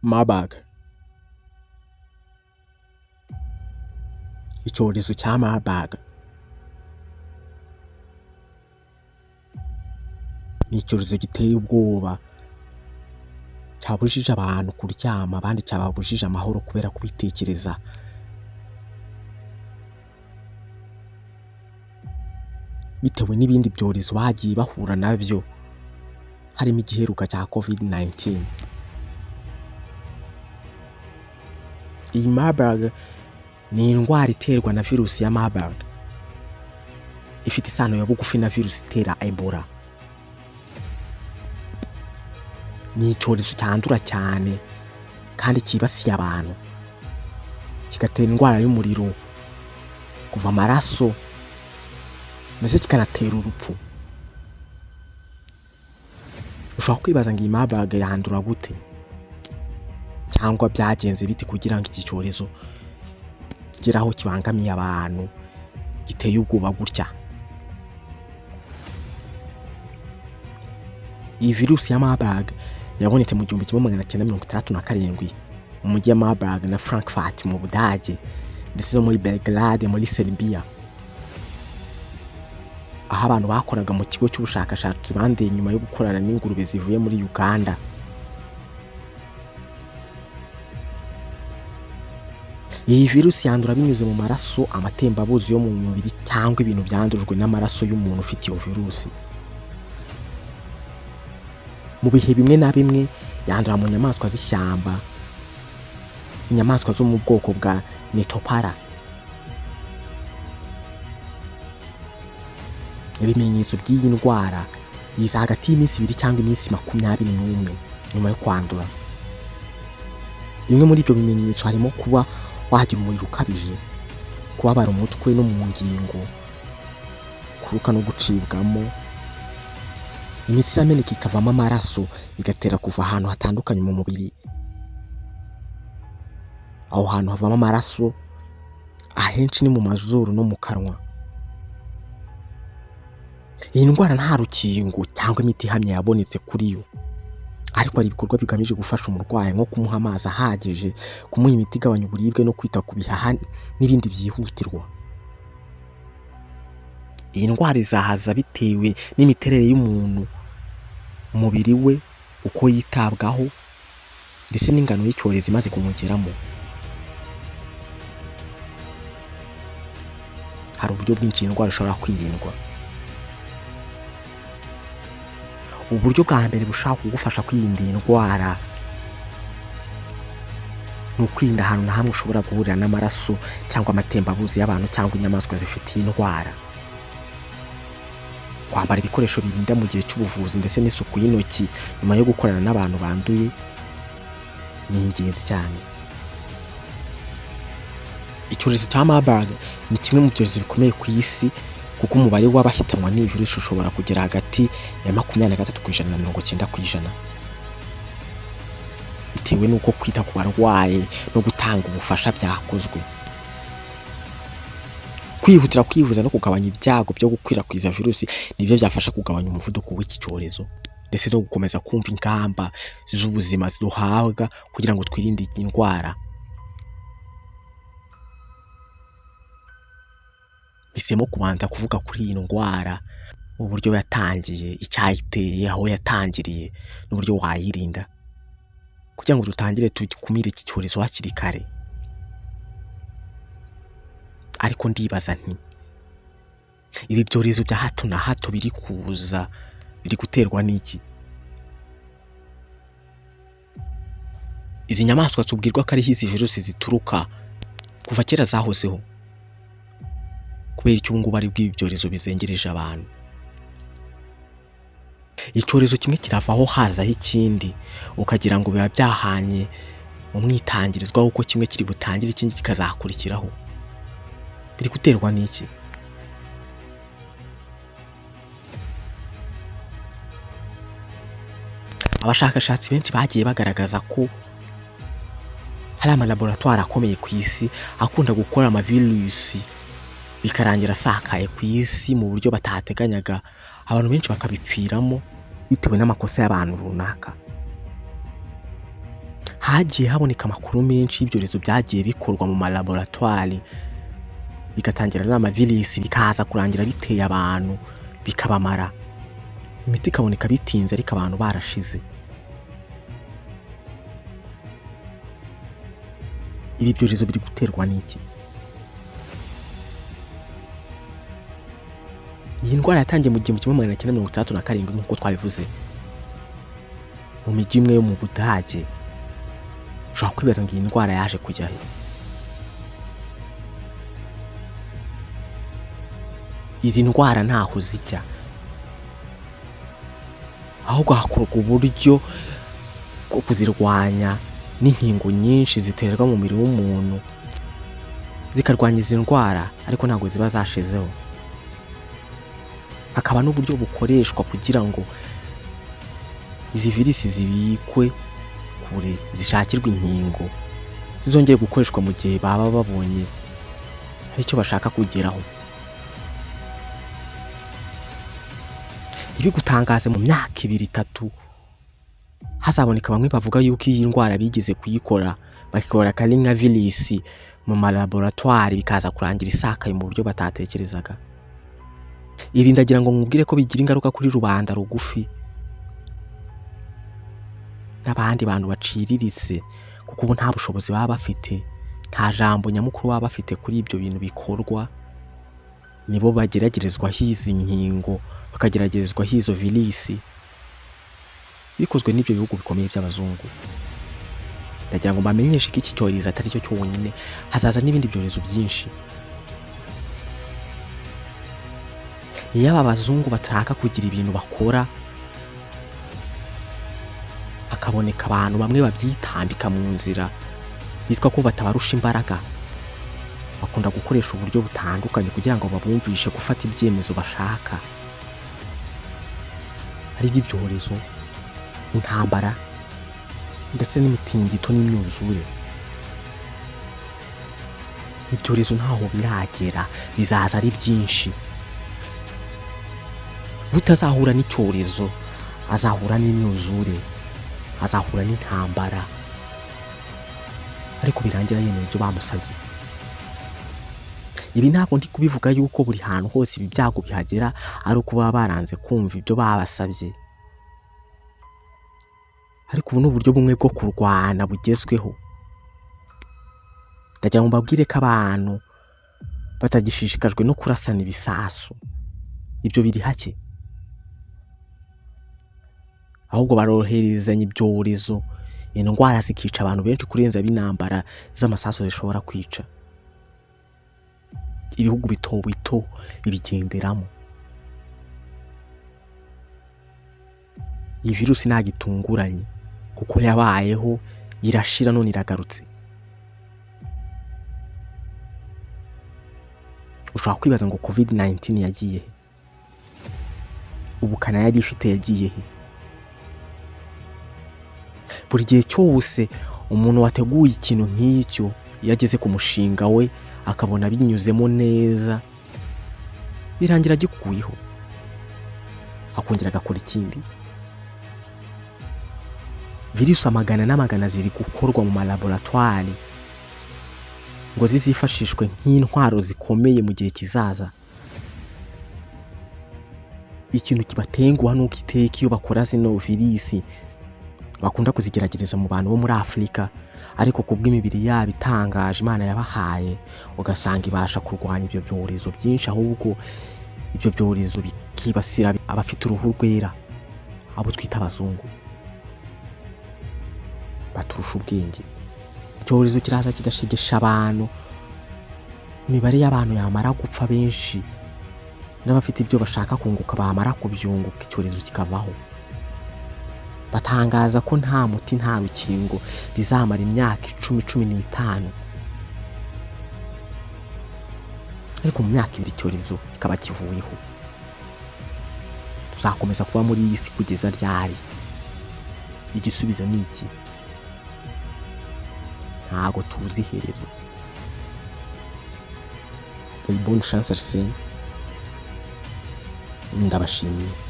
Marburg. Icyorezo cya Marburg ni icyorezo giteye ubwoba, cyabujije abantu kuryama, abandi cyababujije amahoro kubera kubitekereza. Bitewe n'ibindi byorezo bagiye bahura nabyo, harimo igiheruka cya COVID-19. Iyi Marburg ni indwara iterwa na virusi ya Marburg, ifite isano ya bugufi na virusi itera Ebola. Ni icyorezo cyandura cyane kandi cyibasiye abantu, kigatera indwara y'umuriro, kuva amaraso, ndetse kikanatera urupfu. Ushobora kwibaza ngo iyi Marburg yandura gute, cyangwa byagenze biti kugira ngo iki cyorezo kigere aho kibangamiye abantu, giteye ubwoba gutya. Iyi virusi ya Marburg yabonetse mu 1967 mu mujyi wa Marburg na Frankfurt mu Budage, ndetse no muri Belgrade muri Serbia, aho abantu bakoraga mu kigo cy'ubushakashatsi bandeye nyuma yo gukorana n'ingurube zivuye muri Uganda. Iyi virusi yandura binyuze mu maraso, amatembabuzi yo mu mubiri, cyangwa ibintu byandujwe n'amaraso y'umuntu ufite iyo virusi. Mu bihe bimwe na bimwe yandura mu nyamaswa z'ishyamba, inyamaswa zo mu bwoko bwa Nitopara. Ibimenyetso by'iyi ndwara biza hagati y'iminsi 2 cyangwa iminsi 21 nyuma yo kwandura. Bimwe muri ibyo bimenyetso harimo kuba wagira umuriro ukabije, kubabara umutwe no mu ngingo, kuruka no gucibwamo, imitsi irameneka ikavamo amaraso, bigatera kuva ahantu hatandukanye mu mubiri. Aho hantu havamo amaraso ahenshi ni mu mazuru no mu kanwa. Iyi ndwara nta rukingo cyangwa imiti ihamye yabonetse kuri yo, ariko hari ibikorwa bigamije gufasha umurwayi nko kumuha amazi ahagije, kumuha imiti igabanya uburibwe no kwita ku bihaha n'ibindi byihutirwa. Iyi ndwara izahaza bitewe n'imiterere y'umuntu, umubiri we uko yitabwaho, ndetse n'ingano y'icyorezo imaze kumugeramo. Hari uburyo bwinshi iyi ndwara ishobora kwirindwa. Uburyo bwa mbere bushaka kugufasha kwirinda iyi ndwara ni ukwirinda ahantu na hamwe ushobora guhurira n'amaraso cyangwa amatembabuzi y'abantu cyangwa inyamaswa zifite iyi ndwara. Kwambara ibikoresho birinda mu gihe cy'ubuvuzi ndetse n'isuku y'intoki nyuma yo gukorana n'abantu banduye ni ingenzi cyane. Icyorezo cya Marburg ni kimwe mu byorezo bikomeye ku isi, kuko umubare w'abahitanwa n'iyi virusi ushobora kugera hagati ya 23% na 90%, bitewe n'uko kwita ku barwayi no gutanga ubufasha byakozwe. Kwihutira kwivuza no kugabanya ibyago byo gukwirakwiza virusi nibyo byafasha kugabanya umuvuduko w'iki cyorezo, ndetse no gukomeza kumva ingamba z'ubuzima ziduhabwa kugira ngo twirinde iyi ndwara. Bisemo kubanza kuvuga kuri iyi ndwara, uburyo yatangiye, icyayiteye, aho yatangiriye, n'uburyo wayirinda, kugira ngo dutangire tukumire iki cyorezo hakiri kare. Ariko ndibaza nti, ibi byorezo bya hato na hato biri kuza, biri guterwa n'iki? Izi nyamaswa tubwirwa ko ariho izi virusi zituruka kuva kera zahozeho, kubera icyo ngubu ari bw'ibi byorezo bizengereje abantu. Icyorezo kimwe kiravaho hazaho ikindi, ukagira ngo biba byahanye mu mwitangirizwa uko kimwe kiri butangire ikindi kikazakurikiraho. Biri guterwa n'iki? Abashakashatsi benshi bagiye bagaragaza ko hari amalaboratoire akomeye ku isi akunda gukora amavirusi bikarangira asakaye ku isi mu buryo batateganyaga, abantu benshi bakabipfiramo bitewe n'amakosa y'abantu runaka. hagiye haboneka amakuru menshi y'ibyorezo byagiye bikorwa mu malaboratwari bigatangira n'amavirisi bikaza kurangira biteye abantu bikabamara, imiti ikaboneka bitinze ariko abantu barashize. Ibi byorezo biri guterwa n'iki? Iyi ndwara yatangiye mu 1967 nk'uko twabivuze mu mijyi imwe yo mu Budage. Ushobora kwibaza ngo iyi ndwara yaje kujya he? Izi ndwara ntaho zijya, ahubwo hakorwa uburyo bwo kuzirwanya n'inkingo nyinshi ziterwa mu mubiri w'umuntu zikarwanya izi ndwara, ariko ntabwo ziba zashizeho. Hakaba n'uburyo bukoreshwa kugira ngo izi virisi zibikwe kure, zishakirwe inkingo zizongeye gukoreshwa mu gihe baba babonye hari icyo bashaka kugeraho. Ibi gutangaza mu myaka 2-3 hazaboneka bamwe bavuga yuko iyi ndwara bigeze kuyikora bakikora kari nka virisi mu malaboratwari bikaza kurangira isakaye mu buryo batatekerezaga. Ibi ndagira ngo nkubwire ko bigira ingaruka kuri rubanda rugufi n'abandi bantu baciriritse, kuko ubu nta bushobozi baba bafite, nta jambo nyamukuru baba bafite kuri ibyo bintu bikorwa. Nibo bageragerezwa hizi nkingo, bakageragerezwa hizo virisi bikozwe n'ibyo bihugu bikomeye by'abazungu. Ndagira ngo bamenyeshe ko iki cyorezo atari cyo cyonyine, hazaza n'ibindi byorezo byinshi. Iyo aba bazungu bataka kugira ibintu bakora, hakaboneka abantu bamwe babyitambika mu nzira bitwa ko batabarusha imbaraga, bakunda gukoresha uburyo butandukanye kugira ngo babumvishe gufata ibyemezo bashaka. Hari ibyorezo, intambara ndetse n'imitingito n'imyuzure. Ibyorezo ntaho biragera, bizaza ari byinshi. Utazahura n'icyorezo azahura n'imyuzure, azahura n'intambara, ariko birangira yemeye ibyo bamusabye. Ibi ntabwo ndi kubivuga yuko buri hantu hose ibi byago bihagera ari uko baba baranze kumva ibyo babasabye, ariko ubu n'uburyo bumwe bwo kurwana bugezweho. Ndagira ngo mbabwire ko abantu batagishishikajwe no kurasana ibisasu, ibyo biri hake, ahubwo baroherezanya ibyorezo, indwara zikica abantu benshi kurenza b'intambara z'amasasu zishobora kwica. Ibihugu bito bito bibigenderamo. Iyi virusi nta gitunguranye kuko yabayeho, irashira none iragarutse. Ushobora kwibaza ngo COVID-19 yagiye he? Ubukana yari ifite yagiye he? Buri gihe cyose umuntu wateguye ikintu nk'icyo yageze ku mushinga we akabona binyuzemo neza, birangira gikuyeho akongera agakora ikindi. Virusi amagana n'amagana ziri gukorwa mu malaboratwari ngo zizifashishwe nk'intwaro zikomeye mu gihe kizaza. Ikintu kibatenguha nuko iteka iyo bakora zino virisi bakunda kuzigeragereza mu bantu bo muri Afurika, ariko kubw'imibiri yabo itangaje Imana yabahaye ugasanga ibasha kurwanya ibyo byorezo byinshi, ahubwo ibyo byorezo bikibasira abafite uruhu rwera, abo twita abazungu. Baturusha ubwenge. Icyorezo kiraza kigashegesha abantu, imibare y'abantu yamara gupfa benshi, n'abafite ibyo bashaka kunguka bamara kubyunguka icyorezo kikavaho. Batangaza ko nta muti nta rukingo bizamara imyaka 10-15, ariko mu myaka 2 icyorezo kikaba kivuyeho. Tuzakomeza kuba muri iyi si kugeza ryari? Igisubizo ni iki? Ntago tuzi iherezo. Bonne chance Arsene, ndabashimiye.